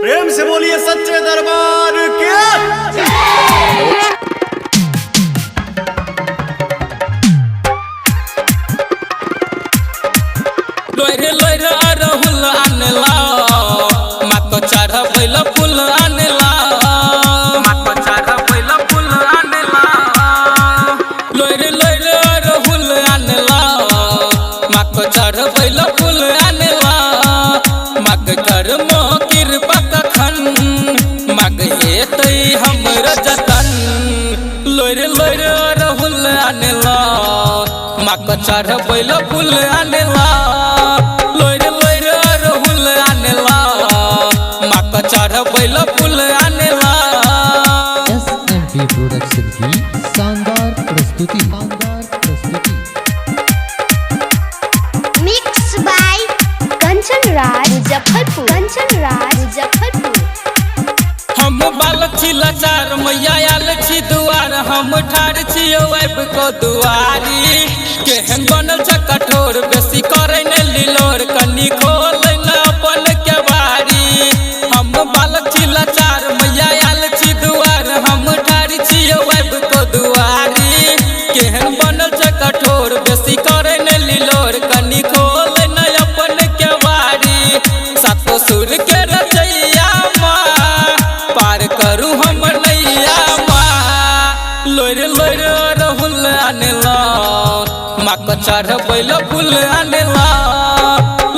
प्रेम से बोलिए सच्चे दरबार के। लोरे लोरे अरहुल आनला माको चढ़ बैल फूल आनला माको चढ़ बैल फूल आनला लोरे लोरे अरहुल आनला माको चढ़ बैल फूल आनला मग कर मो कृपा कखन मग हेतै हमर जतन लोरे लोरे अरहुल आनला माको चढ़ बैल फूल आनला लोरे लोरे अरहुल आनला माको चढ़ बैल फूल आनला। SMP प्रोडक्शन की शानदार प्रस्तुति मिक्स बाय कंचन राज मुजफ्फरपुर। हम बाल छी लाचार मैया आयल छी दुआर हम ठाड़ छी आबि को दुआरी केहन बनल छ कठोर बेसी करे न लिलोर कनी खोल न अपन के बारी हम बाल छी लाचार मैया आयल छी दुआर हम ठाड़ छी आबि को दुआरी केहन बनल छ कठोर बेसी करे न लिलोर कनी खोल न अपन के बारी सातो सुर के रचैया पार करू हम नैया माँ लोरे लोरे अरहुल आनला माको चढ़ बैल फूल आनला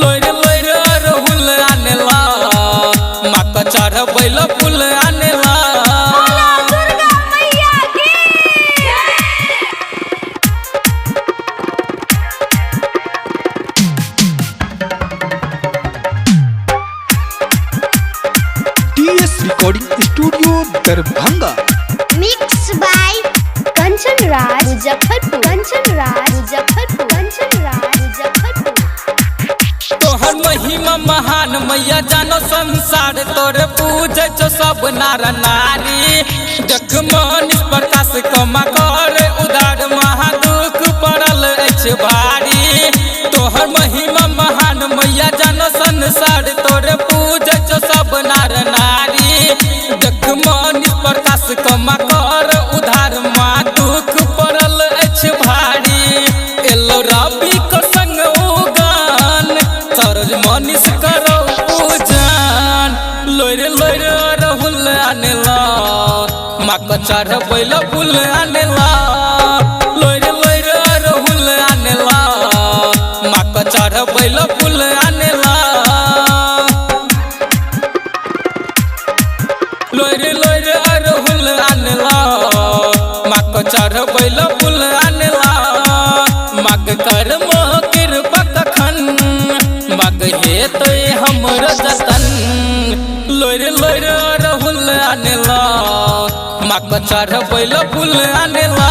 लोरे लोरे अरहुल आनला माको चढ़ बैल फूल आनला। TS recording studio Darbhanga. Mix by Kanchan Raj Muzaffarpur. तोहर महिमा महान मैया जानो संसार तोरे पूजे छो सब नार नारी देख मन प्रकाश कमा कर उधार महादुख पड़ल अछि भारी तोहर महिमा महान मैया जानो संसार तोरे पूजे छो सब नार नारी देख मन प्रकाश कमा कर उधार दुख पड़ल अछि भारी एलो रवि को संग उगान सरोज मनीष करो पूजन लोरे लोरे अरहुल आनला माको चढ़ बैल फूल आनला लोरे लोरे अरहुल आनला माको चढ़ बैल फूल आनला लोरे लोरे अरहुल आनला माको चढ़ बैल फूल आनला मग कर मो कृपा कखन मग हेतै हमर जतन लोरे लोरे अरहुल आनला माको चढ़ बैल फूल आनला।